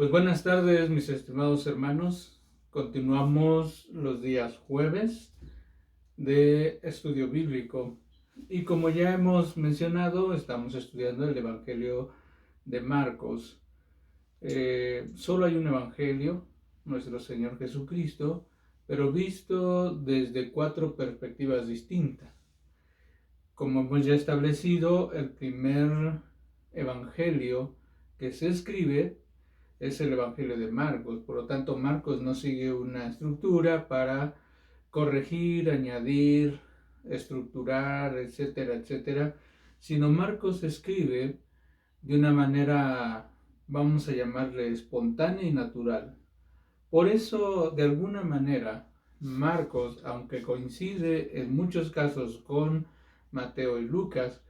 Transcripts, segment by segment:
Pues buenas tardes, mis estimados hermanos. Continuamos los días jueves de estudio bíblico. Y como ya hemos mencionado, estamos estudiando el Evangelio de Marcos. Solo hay un Evangelio, nuestro Señor Jesucristo, pero visto desde 4 perspectivas distintas. Como hemos ya establecido, el primer Evangelio que se escribe es el Evangelio de Marcos. Por lo tanto, Marcos no sigue una estructura para corregir, añadir, estructurar, etcétera, etcétera, sino Marcos escribe de una manera, vamos a llamarle, espontánea y natural. Por eso, de alguna manera, Marcos, aunque coincide en muchos casos con Mateo y Lucas,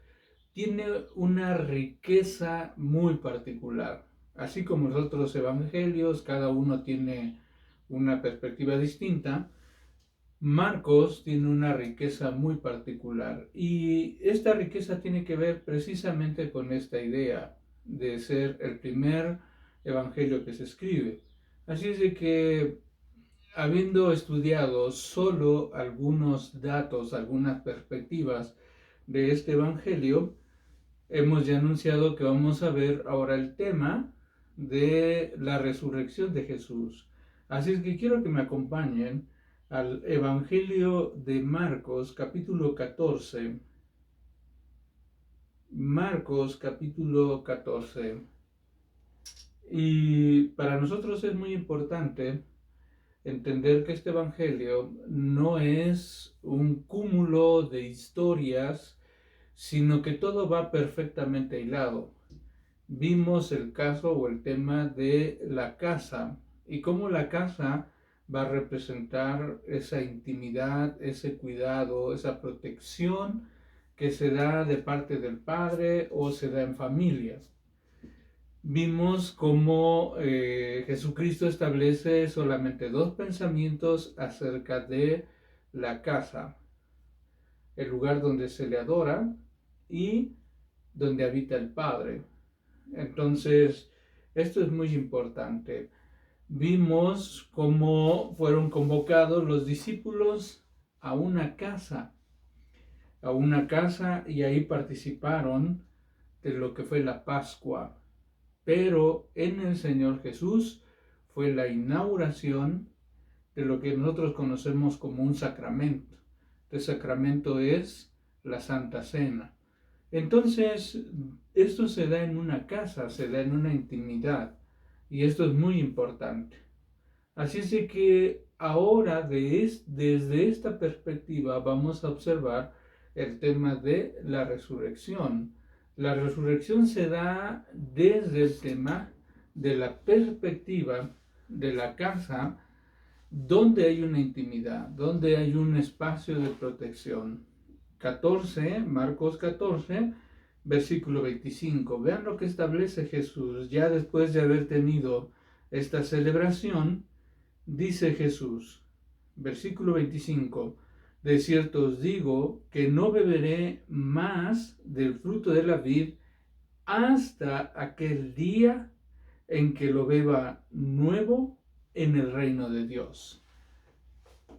tiene una riqueza muy particular. Así como los otros evangelios, cada uno tiene una perspectiva distinta, Marcos tiene una riqueza muy particular. Y esta riqueza tiene que ver precisamente con esta idea de ser el primer evangelio que se escribe. Así es de que, habiendo estudiado solo algunos datos, algunas perspectivas de este evangelio, hemos ya anunciado que vamos a ver ahora el tema de la resurrección de Jesús. Así es que quiero que me acompañen al Evangelio de Marcos, capítulo 14. Marcos, capítulo 14. Y para nosotros es muy importante entender que este Evangelio no es un cúmulo de historias, sino que todo va perfectamente hilado. Vimos el caso o el tema de la casa y cómo la casa va a representar esa intimidad, ese cuidado, esa protección que se da de parte del padre o se da en familias. Vimos cómo Jesucristo establece solamente 2 pensamientos acerca de la casa: el lugar donde se le adora y donde habita el Padre. Entonces, esto es muy importante. Vimos cómo fueron convocados los discípulos a una casa, y ahí participaron de lo que fue la Pascua. Pero en el Señor Jesús fue la inauguración de lo que nosotros conocemos como un sacramento. El sacramento es la Santa Cena. Entonces, esto se da en una casa, se da en una intimidad, y esto es muy importante. Así es de que ahora, desde esta perspectiva, vamos a observar el tema de la resurrección. La resurrección se da desde el tema de la perspectiva de la casa, donde hay una intimidad, donde hay un espacio de protección. Marcos 14, versículo 25. Vean lo que establece Jesús ya después de haber tenido esta celebración. Dice Jesús, versículo 25: de cierto os digo que no beberé más del fruto de la vid hasta aquel día en que lo beba nuevo en el reino de Dios.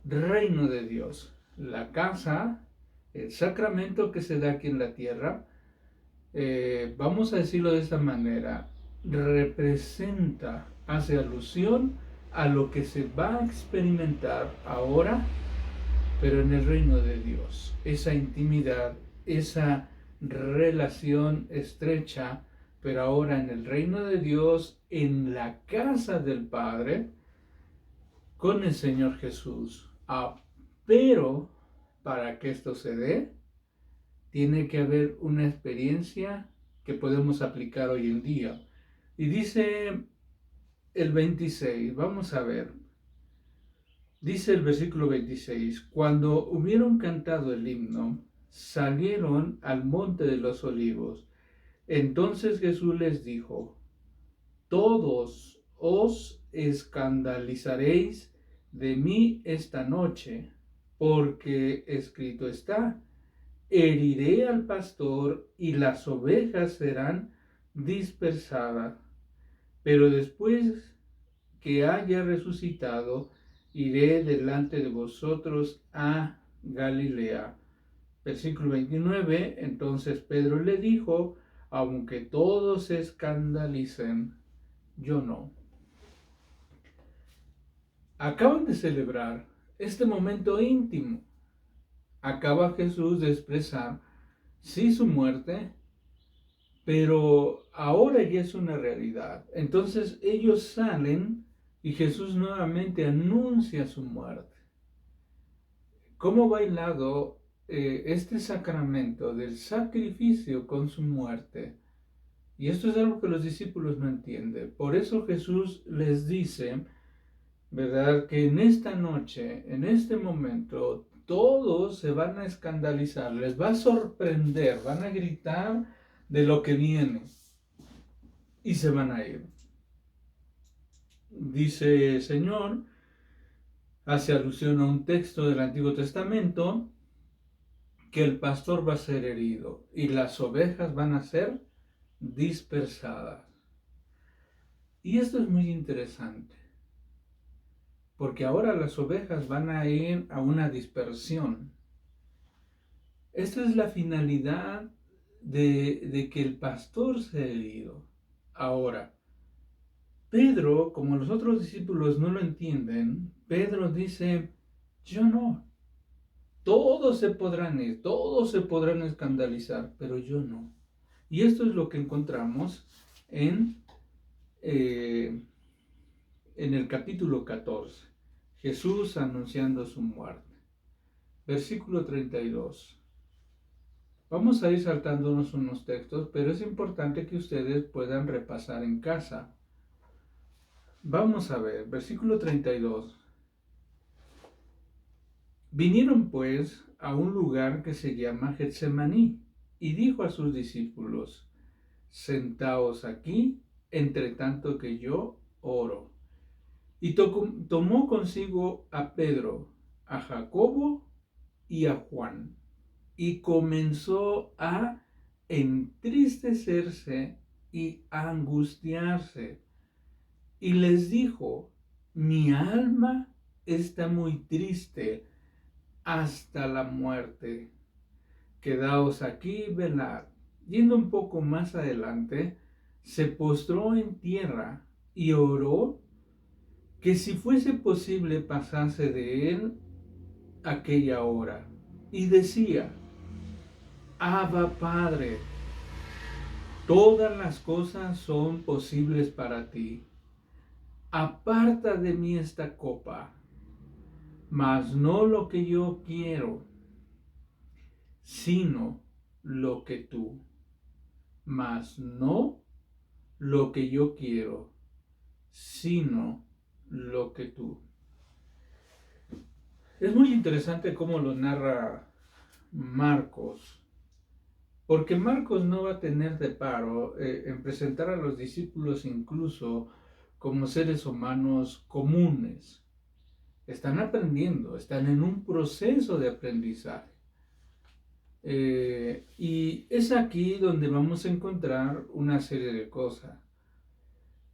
Reino de Dios, la casa, el sacramento que se da aquí en la tierra, vamos a decirlo de esta manera, representa, hace alusión a lo que se va a experimentar ahora, pero en el reino de Dios. Esa intimidad, esa relación estrecha, pero ahora en el reino de Dios, en la casa del Padre, con el Señor Jesús. Pero para que esto se dé, tiene que haber una experiencia que podemos aplicar hoy en día. Y dice el 26, vamos a ver. Dice el versículo 26, cuando hubieron cantado el himno, salieron al monte de los olivos. Entonces Jesús les dijo: todos os escandalizaréis de mí esta noche, porque escrito está: heriré al pastor y las ovejas serán dispersadas. pero después que haya resucitado, iré delante de vosotros a Galilea. Versículo 29, entonces Pedro le dijo, aunque todos se escandalicen, yo no. Acaban de celebrar este momento íntimo. Acaba Jesús de expresar, sí, su muerte, pero ahora ya es una realidad. Entonces ellos salen y Jesús nuevamente anuncia su muerte. ¿Cómo va hilado este sacramento del sacrificio con su muerte? Y esto es algo que los discípulos no entienden. Por eso Jesús les dice, ¿verdad?, que en esta noche, en este momento, todos se van a escandalizar, les va a sorprender, van a gritar de lo que viene y se van a ir. Dice el Señor, hace alusión a un texto del Antiguo Testamento, que el pastor va a ser herido y las ovejas van a ser dispersadas. Y esto es muy interesante, porque ahora las ovejas van a ir a una dispersión. Esta es la finalidad de que el pastor sea herido. Ahora, Pedro, como los otros discípulos no lo entienden, Pedro dice, yo no. Todos se podrán ir, todos se podrán escandalizar, pero yo no. Y esto es lo que encontramos en el capítulo 14. Jesús anunciando su muerte. Versículo 32. Vamos a ir saltándonos unos textos, pero es importante que ustedes puedan repasar en casa. Vamos a ver, versículo 32. Vinieron pues a un lugar que se llama Getsemaní, y dijo a sus discípulos, sentaos aquí, entre tanto que yo oro. Y tomó consigo a Pedro, a Jacobo y a Juan, y comenzó a entristecerse y a angustiarse. Y les dijo, mi alma está muy triste hasta la muerte. Quedaos aquí y velad. Yendo un poco más adelante, se postró en tierra y oró que si fuese posible pasarse de él aquella hora. Y decía, Abba Padre, todas las cosas son posibles para ti. Aparta de mí esta copa, mas no lo que yo quiero, sino lo que tú. Mas no lo que yo quiero, sino lo que tú. Es muy interesante cómo lo narra Marcos, porque Marcos no va a tener reparo en presentar a los discípulos incluso como seres humanos comunes. Están aprendiendo, están en un proceso de aprendizaje. Y es aquí donde vamos a encontrar una serie de cosas.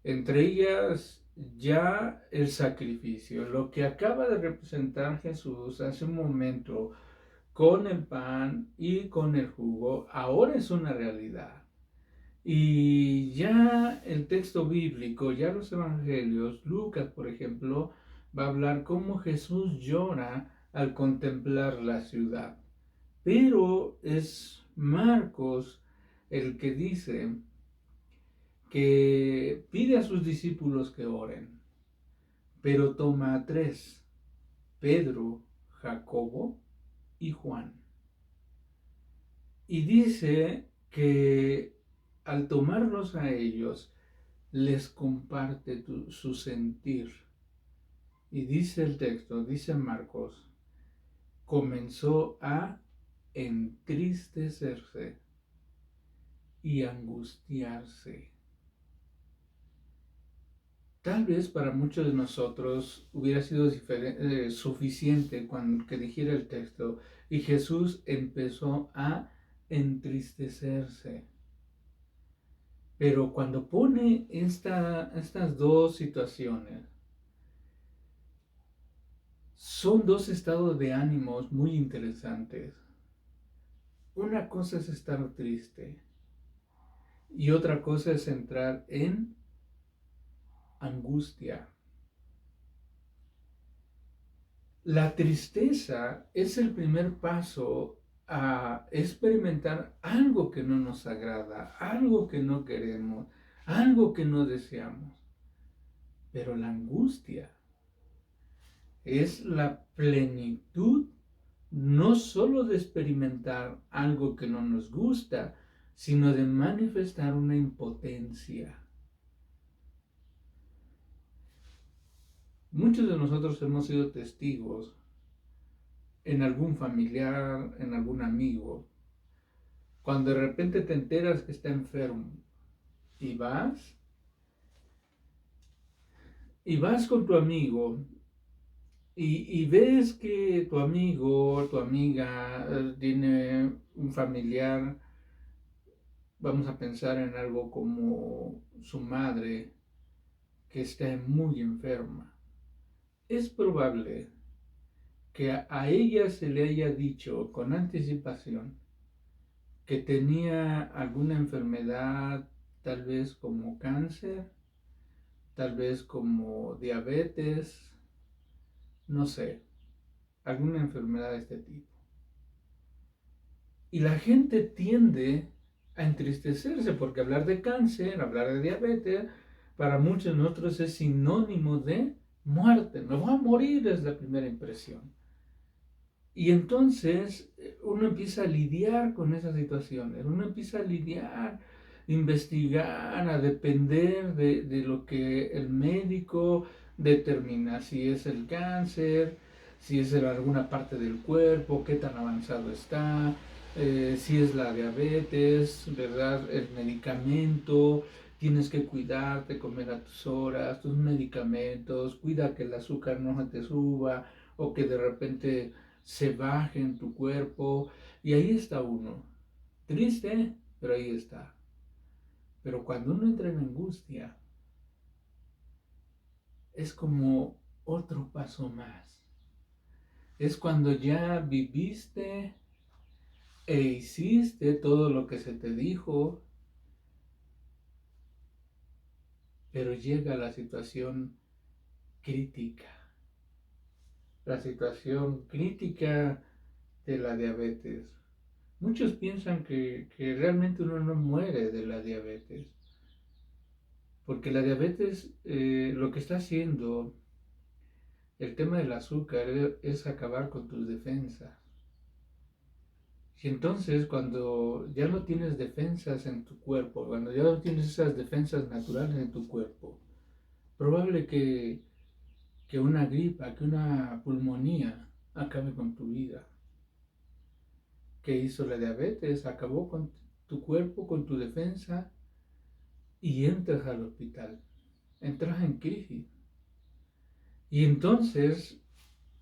Entre ellas ya el sacrificio, lo que acaba de representar Jesús hace un momento con el pan y con el jugo, ahora es una realidad. Y ya el texto bíblico, ya los evangelios, Lucas por ejemplo, va a hablar cómo Jesús llora al contemplar la ciudad. Pero es Marcos el que dice que pide a sus discípulos que oren, pero toma a tres, Pedro, Jacobo y Juan. Y dice que al tomarlos a ellos, les comparte su sentir. Y dice el texto, dice Marcos, comenzó a entristecerse y angustiarse. Tal vez para muchos de nosotros hubiera sido suficiente cuando que dijera el texto, y Jesús empezó a entristecerse. Pero cuando pone estas dos situaciones, son dos estados de ánimos muy interesantes. Una cosa es estar triste y otra cosa es entrar en angustia. La tristeza es el primer paso a experimentar algo que no nos agrada, algo que no queremos, algo que no deseamos. Pero la angustia es la plenitud no solo de experimentar algo que no nos gusta, sino de manifestar una impotencia. Muchos de nosotros hemos sido testigos en algún familiar, en algún amigo, cuando de repente te enteras que está enfermo y vas con tu amigo y ves que tu amigo o tu amiga tiene un familiar, vamos a pensar en algo como su madre, que está muy enferma. Es probable que a ella se le haya dicho con anticipación que tenía alguna enfermedad, tal vez como cáncer, tal vez como diabetes, no sé, alguna enfermedad de este tipo. Y la gente tiende a entristecerse porque hablar de cáncer, hablar de diabetes, para muchos de nosotros es sinónimo de muerte. Me voy a morir es la primera impresión. Y entonces uno empieza a lidiar con esas situaciones, uno empieza a lidiar, investigar, a depender de lo que el médico determina, si es el cáncer, si es en alguna parte del cuerpo, qué tan avanzado está, si es la diabetes, ¿verdad? El medicamento, tienes que cuidarte, comer a tus horas, tus medicamentos, cuida que el azúcar no se te suba o que de repente se baje en tu cuerpo. Y ahí está uno, triste, pero ahí está. Pero cuando uno entra en angustia, es como otro paso más. Es cuando ya viviste e hiciste todo lo que se te dijo, pero llega la situación crítica. La situación crítica de la diabetes. Muchos piensan que realmente uno no muere de la diabetes, porque la diabetes lo que está haciendo, el tema del azúcar, es acabar con tus defensas. Y entonces cuando ya no tienes defensas en tu cuerpo, cuando ya no tienes esas defensas naturales en tu cuerpo, probable que una gripa, que una pulmonía acabe con tu vida. ¿Qué hizo la diabetes? Acabó con tu cuerpo, con tu defensa y entras al hospital, entras en crisis. Y entonces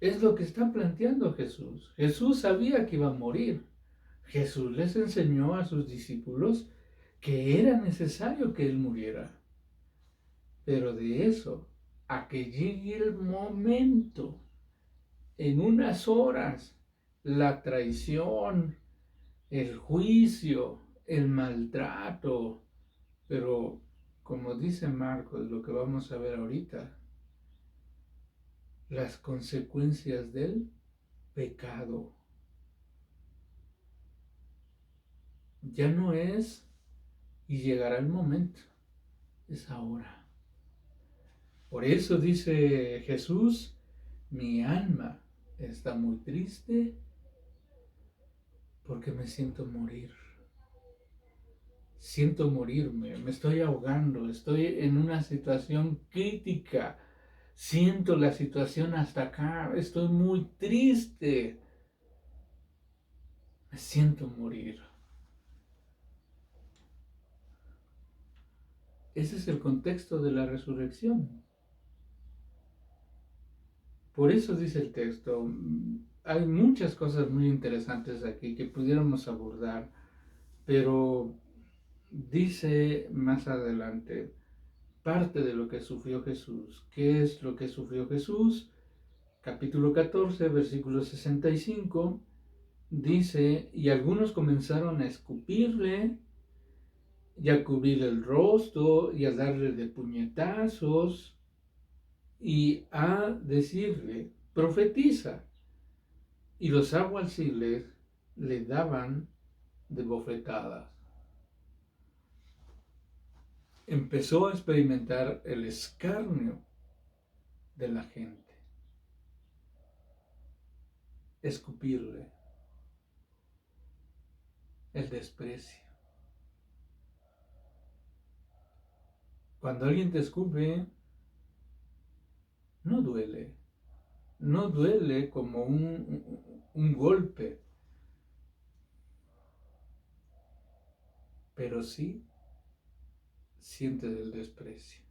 es lo que está planteando Jesús. Jesús sabía que iba a morir. Jesús les enseñó a sus discípulos que era necesario que Él muriera. Pero de eso a que llegue el momento, en unas horas, la traición, el juicio, el maltrato, pero como dice Marcos, lo que vamos a ver ahorita, las consecuencias del pecado. Ya no es y llegará el momento, es ahora. Por eso dice Jesús, mi alma está muy triste porque me siento morir. Siento morirme, me estoy ahogando, estoy en una situación crítica. Siento la situación hasta acá, estoy muy triste. Me siento morir. Ese es el contexto de la resurrección. Por eso dice el texto, hay muchas cosas muy interesantes aquí que pudiéramos abordar, pero dice más adelante parte de lo que sufrió Jesús. ¿Qué es lo que sufrió Jesús? Capítulo 14, versículo 65, dice, y algunos comenzaron a escupirle y a cubrir el rostro y a darle de puñetazos y a decirle, profetiza. Y los alguaciles le daban de bofetadas. Empezó a experimentar el escarnio de la gente, escupirle, el desprecio. Cuando alguien te escupe, no duele, no duele como un golpe, pero sí sientes el desprecio.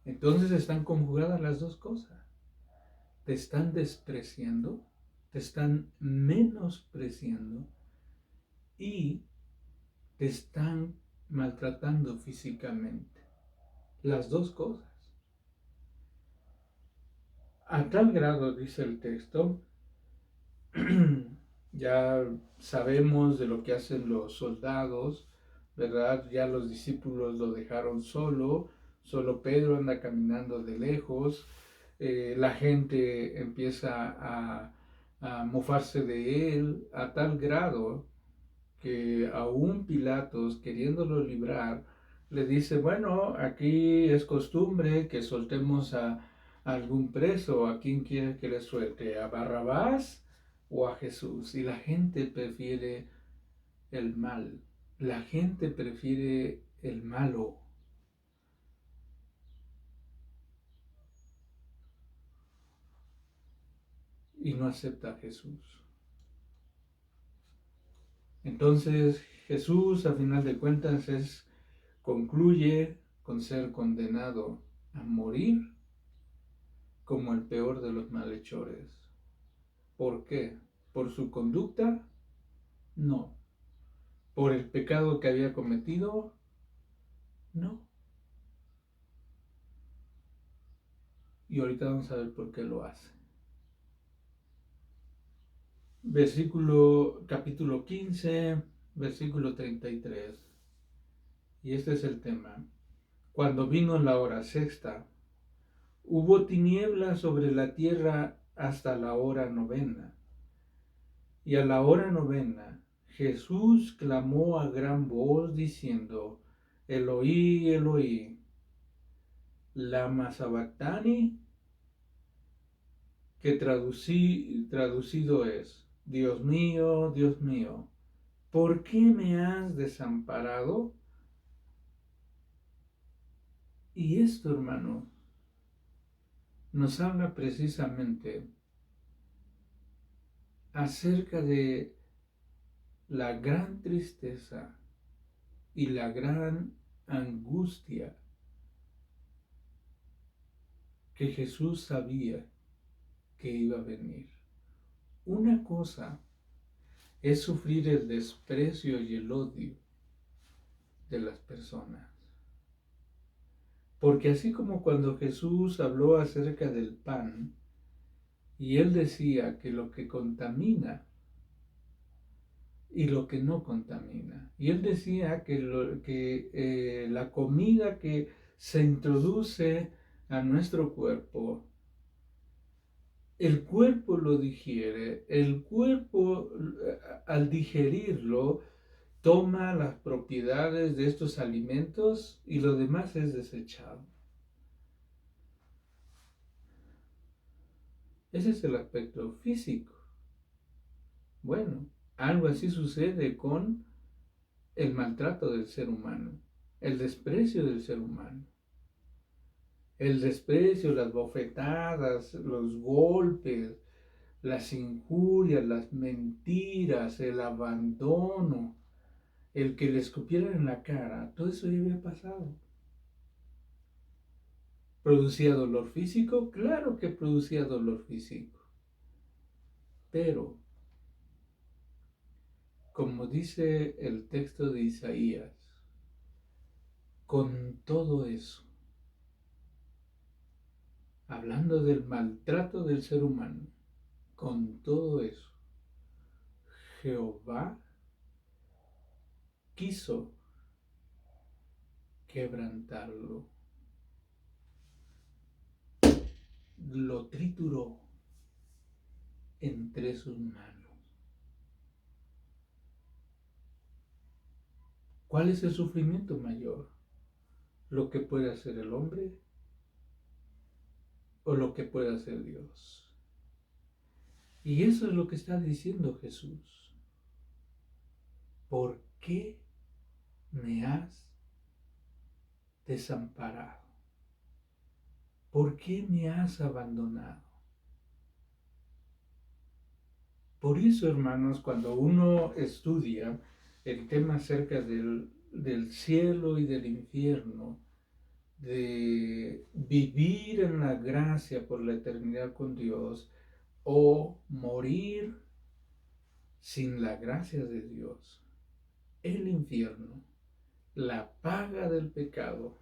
Entonces están conjugadas las dos cosas. Te están despreciando, te están menospreciando y te están maltratando físicamente. Las dos cosas. A tal grado, dice el texto, ya sabemos de lo que hacen los soldados, ¿verdad? Ya los discípulos lo dejaron solo Pedro anda caminando de lejos, la gente empieza a mofarse de él a tal grado que aún Pilatos, queriéndolo librar, le dice, bueno, aquí es costumbre que soltemos a algún preso, ¿a quién quiere que le suelte? ¿A Barrabás o a Jesús? Y la gente prefiere el mal, la gente prefiere el malo. Y no acepta a Jesús. Entonces Jesús, a final de cuentas, concluye con ser condenado a morir como el peor de los malhechores. ¿Por qué? ¿Por su conducta? No. ¿Por el pecado que había cometido? No. Y ahorita vamos a ver por qué lo hace. Capítulo 15, versículo 33. Y este es el tema. Cuando vino la hora sexta, hubo tinieblas sobre la tierra hasta la hora novena. Y a la hora novena, Jesús clamó a gran voz diciendo, Eloí, Eloí, lama sabactani, que traducido es, Dios mío, ¿por qué me has desamparado? Y esto, hermano, nos habla precisamente acerca de la gran tristeza y la gran angustia que Jesús sabía que iba a venir. Una cosa es sufrir el desprecio y el odio de las personas. Porque así como cuando Jesús habló acerca del pan, y él decía que lo que contamina y lo que no contamina. Y él decía que la comida que se introduce a nuestro cuerpo, el cuerpo lo digiere, el cuerpo al digerirlo toma las propiedades de estos alimentos y lo demás es desechado. Ese es el aspecto físico. Bueno, algo así sucede con el maltrato del ser humano, el desprecio del ser humano. El desprecio, las bofetadas, los golpes, las injurias, las mentiras, el abandono, el que le escupieran en la cara, todo eso ya había pasado. ¿Producía dolor físico? Claro que producía dolor físico. Pero, como dice el texto de Isaías, Con todo eso, hablando del maltrato del ser humano, con todo eso, Jehová quiso quebrantarlo, lo trituró entre sus manos. ¿Cuál es el sufrimiento mayor? ¿Lo que puede hacer el hombre o lo que puede hacer Dios? Y eso es lo que está diciendo Jesús. ¿Por qué me has desamparado? ¿Por qué me has abandonado? Por eso, hermanos, cuando uno estudia el tema acerca del cielo y del infierno, de vivir en la gracia por la eternidad con Dios o morir sin la gracia de Dios, el infierno, la paga del pecado,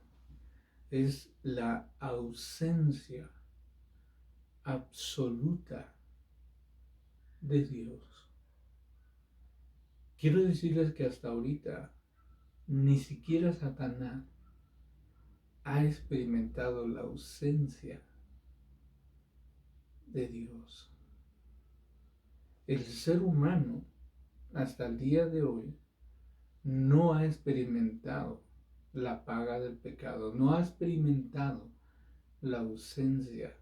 es la ausencia absoluta de Dios. Quiero decirles que hasta ahorita ni siquiera Satanás ha experimentado la ausencia de Dios. El ser humano hasta el día de hoy no ha experimentado la paga del pecado, no ha experimentado la ausencia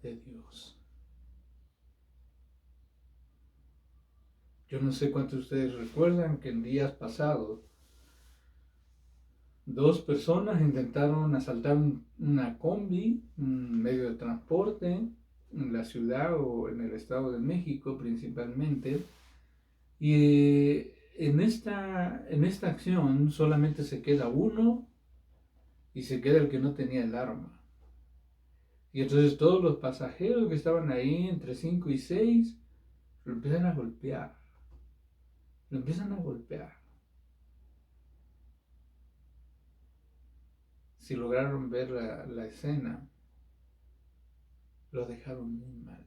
de Dios. Yo no sé cuántos de ustedes recuerdan que en días pasados dos personas intentaron asaltar una combi, un medio de transporte, en la ciudad o en el Estado de México principalmente. Y en esta acción solamente se queda uno y se queda el que no tenía el arma. Y entonces todos los pasajeros que estaban ahí, entre 5 y 6, lo empiezan a golpear. Lo empiezan a golpear. Si lograron ver la escena, lo dejaron muy mal.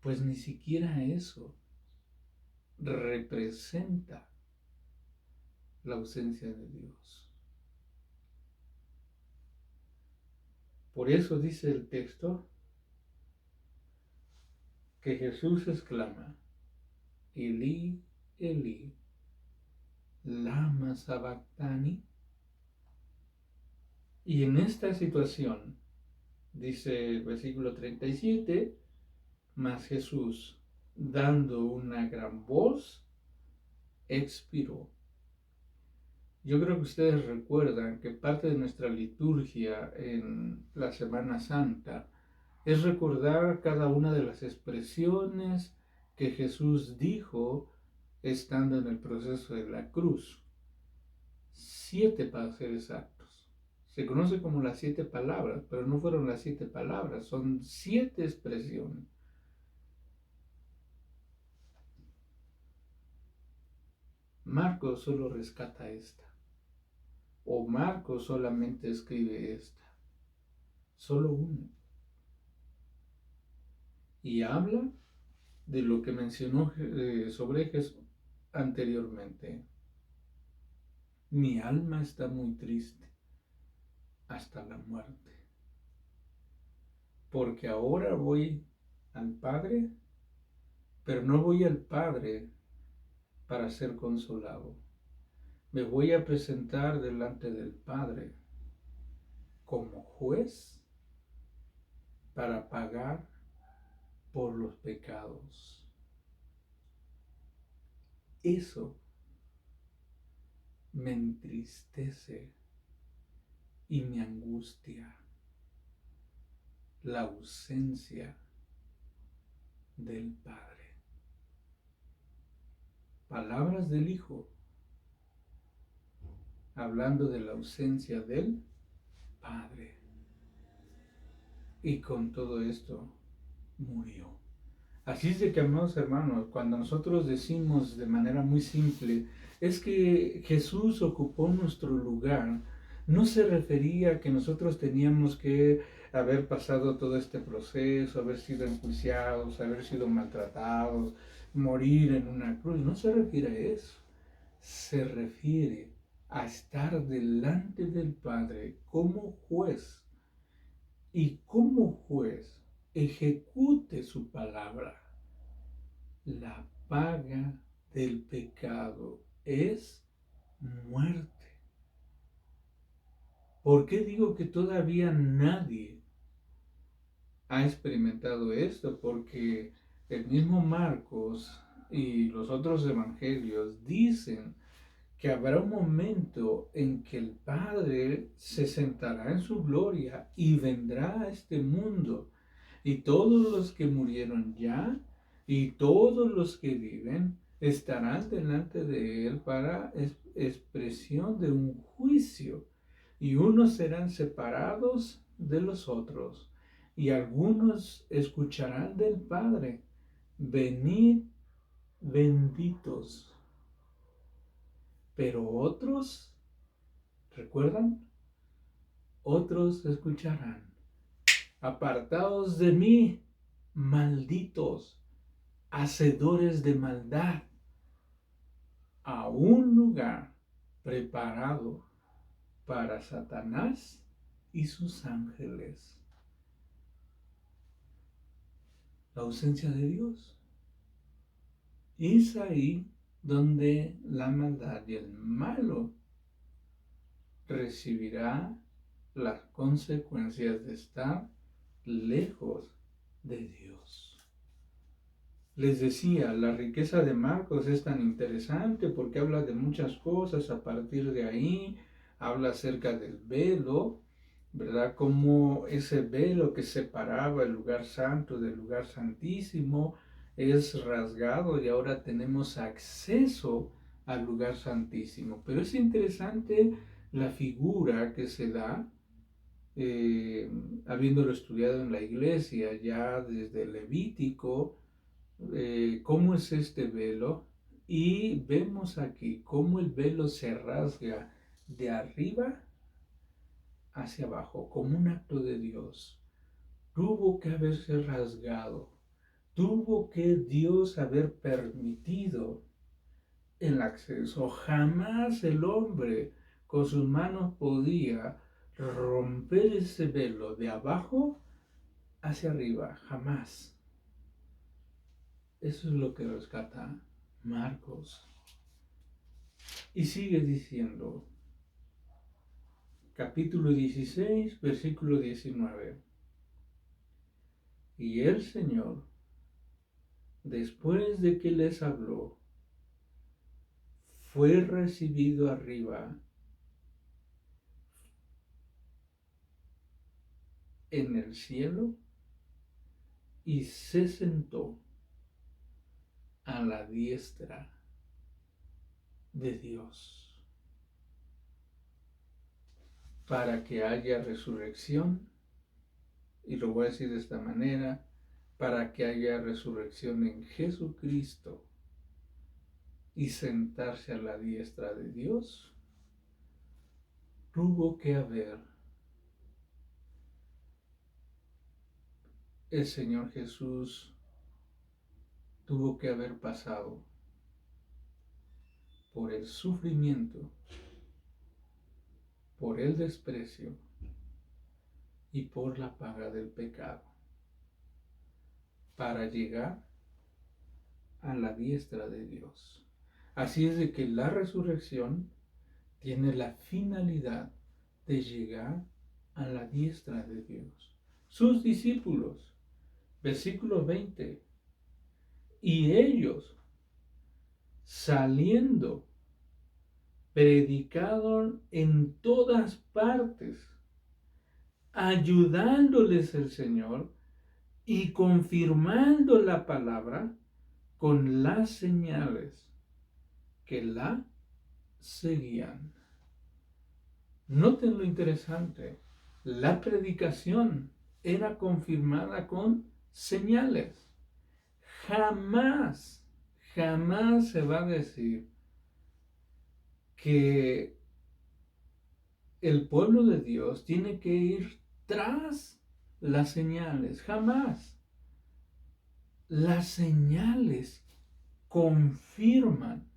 Pues ni siquiera eso representa la ausencia de Dios. Por eso dice el texto que Jesús exclama, Elí, Elí, lama sabactani. Y en esta situación, dice el versículo 37, mas Jesús, dando una gran voz, expiró. Yo creo que ustedes recuerdan que parte de nuestra liturgia en la Semana Santa es recordar cada una de las expresiones que Jesús dijo estando en el proceso de la cruz. 7 para ser exactos. Se conoce como las 7 palabras, pero no fueron las 7 palabras, son 7 expresiones. Marcos solo rescata esta, o Marcos solamente escribe esta, solo una. Y habla de lo que mencionó sobre Jesús anteriormente. Mi alma está muy triste hasta la muerte, porque ahora voy al Padre, pero no voy al Padre para ser consolado. Me voy a presentar delante del Padre como juez para pagar por los pecados. Eso me entristece y me angustia, la ausencia del Padre. Palabras del Hijo, hablando de la ausencia del Padre. Y con todo esto murió. Así es de que, amados hermanos, cuando nosotros decimos de manera muy simple, es que Jesús ocupó nuestro lugar, no se refería a que nosotros teníamos que haber pasado todo este proceso, haber sido enjuiciados, haber sido maltratados, morir en una cruz. No se refiere a eso. Se refiere a estar delante del Padre como juez y como juez ejecute su palabra. La paga del pecado es muerte. ¿Por qué digo que todavía nadie ha experimentado esto? Porque el mismo Marcos y los otros evangelios dicen que habrá un momento en que el Padre se sentará en su gloria y vendrá a este mundo, y todos los que murieron ya y todos los que viven estarán delante de Él para expresión de un juicio, y unos serán separados de los otros, y algunos escucharán del Padre: venid benditos. Pero otros, ¿recuerdan? Otros escucharán: apartaos de mí, malditos, hacedores de maldad, a un lugar preparado para Satanás y sus ángeles. La ausencia de Dios. Es ahí donde la maldad y el malo recibirá las consecuencias de estar lejos de Dios. Les decía, la riqueza de Marcos es tan interesante porque habla de muchas cosas. A partir de ahí habla acerca del velo, ¿verdad? Como ese velo que separaba el lugar santo del lugar santísimo es rasgado y ahora tenemos acceso al lugar santísimo. Pero es interesante la figura que se da, habiéndolo estudiado en la iglesia ya desde Levítico, cómo es este velo, y vemos aquí cómo el velo se rasga de arriba hacia abajo, como un acto de Dios. Tuvo que haberse rasgado, tuvo que Dios haber permitido el acceso. Jamás el hombre con sus manos podía romper ese velo de abajo hacia arriba, jamás. Eso es lo que rescata Marcos. Y sigue diciendo, capítulo 16, versículo 19. Y el Señor, después de que les habló, fue recibido arriba en el cielo y se sentó a la diestra de Dios, para que haya resurrección. Y lo voy a decir de esta manera: para que haya resurrección en Jesucristo y sentarse a la diestra de Dios, tuvo que haber el Señor Jesús, tuvo que haber pasado por el sufrimiento, por el desprecio y por la paga del pecado, para llegar a la diestra de Dios. Así es de que la resurrección tiene la finalidad de llegar a la diestra de Dios. Sus discípulos, versículo 20, y ellos, saliendo, predicaron en todas partes, ayudándoles el Señor y confirmando la palabra con las señales que la seguían. Noten lo interesante: la predicación era confirmada con señales. Jamás, jamás se va a decir que el pueblo de Dios tiene que ir tras las señales. Jamás. Las señales confirman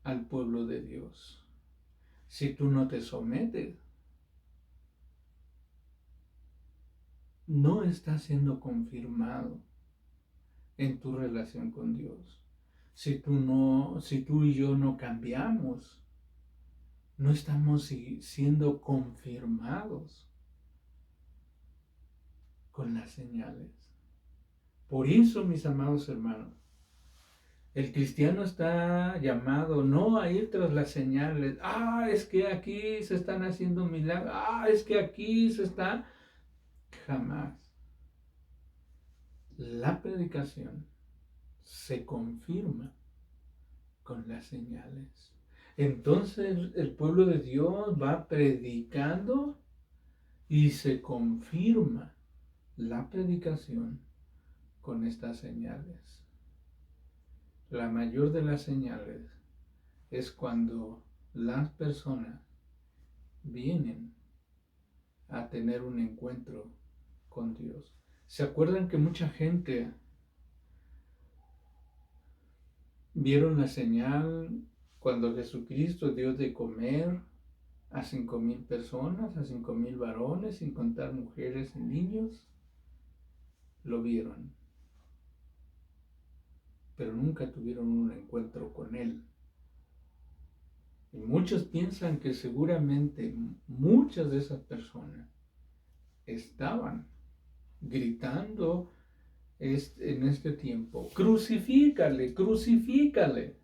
al pueblo de Dios. Si tú no te sometes, no estás siendo confirmado en tu relación con Dios. Si tú y yo no cambiamos, no estamos siendo confirmados con las señales. Por eso, mis amados hermanos, el cristiano está llamado no a ir tras las señales. Es que aquí se están haciendo milagros. Es que aquí se está... Jamás. La predicación se confirma con las señales. Entonces el pueblo de Dios va predicando y se confirma la predicación con estas señales. La mayor de las señales es cuando las personas vienen a tener un encuentro con Dios. ¿Se acuerdan que mucha gente vieron la señal cuando Jesucristo dio de comer a 5,000 personas, a 5,000 varones, sin contar mujeres y niños? Lo vieron, pero nunca tuvieron un encuentro con Él. Y muchos piensan que seguramente muchas de esas personas estaban gritando en este tiempo: crucifícale, crucifícale.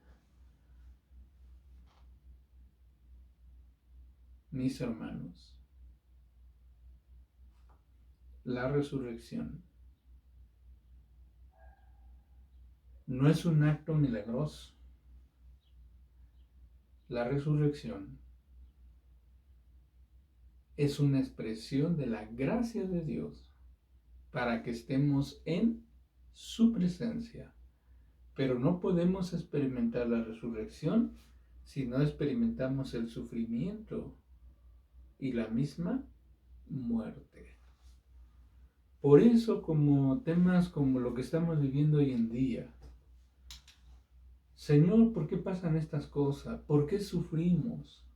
Mis hermanos, la resurrección no es un acto milagroso. La resurrección es una expresión de la gracia de Dios para que estemos en su presencia. Pero no podemos experimentar la resurrección si no experimentamos el sufrimiento y la misma muerte. Por eso, como temas como lo que estamos viviendo hoy en día, Señor, ¿por qué pasan estas cosas? ¿Por qué sufrimos?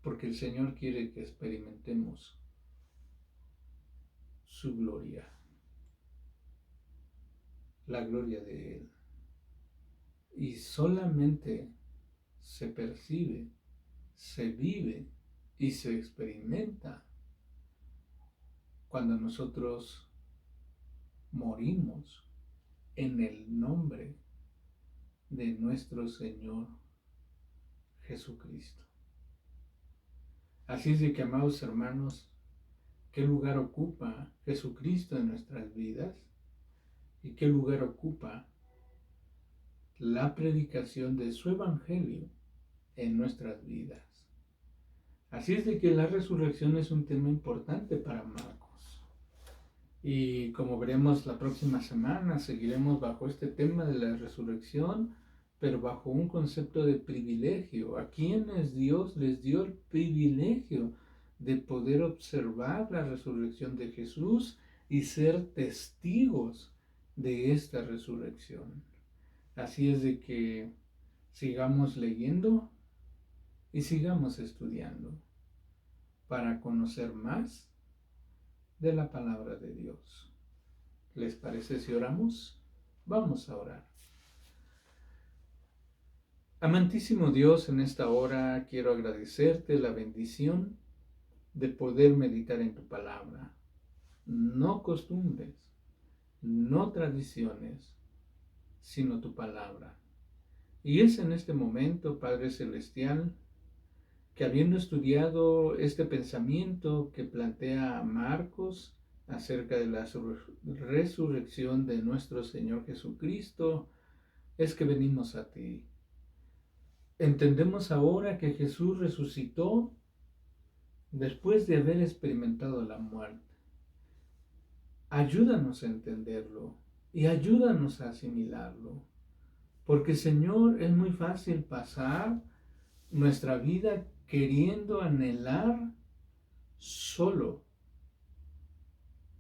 Porque el Señor quiere que experimentemos su gloria, la gloria de Él. Y solamente se percibe, se vive y se experimenta cuando nosotros morimos en el nombre de nuestro Señor Jesucristo. Así es de que, amados hermanos, ¿qué lugar ocupa Jesucristo en nuestras vidas? ¿Y qué lugar ocupa la predicación de su evangelio en nuestras vidas? Así es de que la resurrección es un tema importante para Marcos. Y como veremos la próxima semana, seguiremos bajo este tema de la resurrección, pero bajo un concepto de privilegio. ¿A quienes Dios les dio el privilegio de poder observar la resurrección de Jesús y ser testigos de esta resurrección? Así es de que sigamos leyendo y sigamos estudiando para conocer más de la palabra de Dios. ¿Les parece si oramos? Vamos a orar. Amantísimo Dios, en esta hora quiero agradecerte la bendición de poder meditar en tu palabra. No costumbres, no tradiciones, sino tu palabra. Y es en este momento, Padre Celestial, que habiendo estudiado este pensamiento que plantea Marcos acerca de la resurrección de nuestro Señor Jesucristo, es que venimos a ti. Entendemos ahora que Jesús resucitó después de haber experimentado la muerte. ayúdanos a entenderlo y ayúdanos a asimilarlo. Porque, Señor, es muy fácil pasar nuestra vida queriendo anhelar solo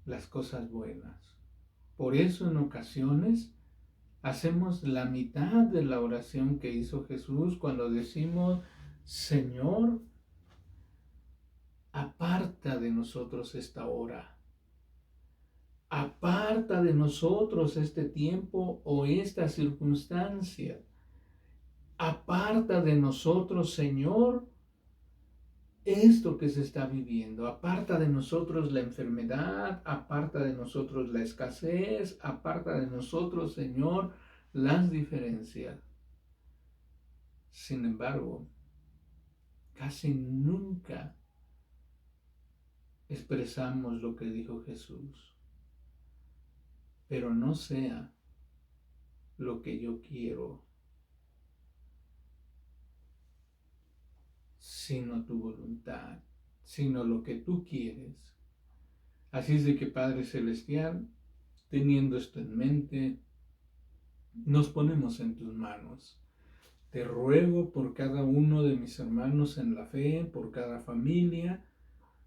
las cosas buenas. Por eso en ocasiones hacemos la mitad de la oración que hizo Jesús cuando decimos: Señor, aparta de nosotros esta hora. Aparta de nosotros este tiempo o esta circunstancia. Aparta de nosotros, Señor, esto que se está viviendo. Aparta de nosotros la enfermedad, aparta de nosotros la escasez, aparta de nosotros, Señor, las diferencias. Sin embargo, casi nunca expresamos lo que dijo Jesús. Pero no sea lo que yo quiero, sino tu voluntad, sino lo que tú quieres. Así es de que, Padre Celestial, teniendo esto en mente, nos ponemos en tus manos. Te ruego por cada uno de mis hermanos en la fe, por cada familia,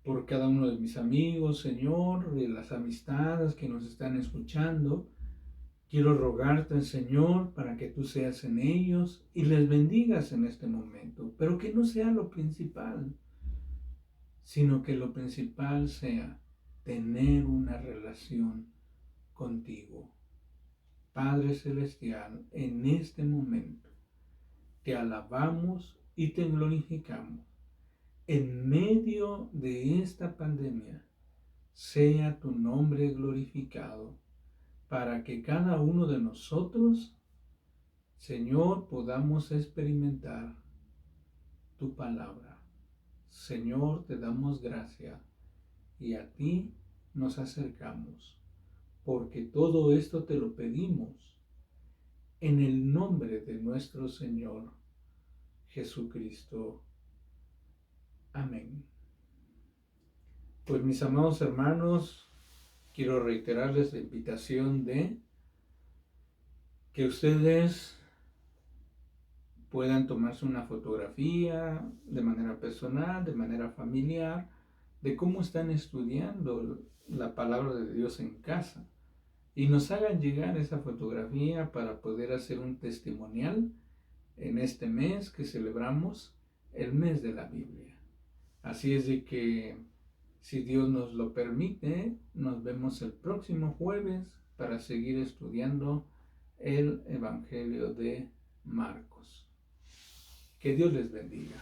por cada uno de mis amigos, Señor, de las amistades que nos están escuchando. Quiero rogarte, Señor, para que tú seas en ellos y les bendigas en este momento, pero que no sea lo principal, sino que lo principal sea tener una relación contigo. Padre Celestial, en este momento te alabamos y te glorificamos. En medio de esta pandemia, sea tu nombre glorificado, para que cada uno de nosotros, Señor, podamos experimentar tu palabra. Señor, te damos gracias y a ti nos acercamos, porque todo esto te lo pedimos en el nombre de nuestro Señor Jesucristo. Amén. Pues, mis amados hermanos, quiero reiterarles la invitación de que ustedes puedan tomarse una fotografía de manera personal, de manera familiar, de cómo están estudiando la palabra de Dios en casa, y nos hagan llegar esa fotografía para poder hacer un testimonial en este mes que celebramos, el mes de la Biblia. Así es de que, si Dios nos lo permite, nos vemos el próximo jueves para seguir estudiando el Evangelio de Marcos. Que Dios les bendiga.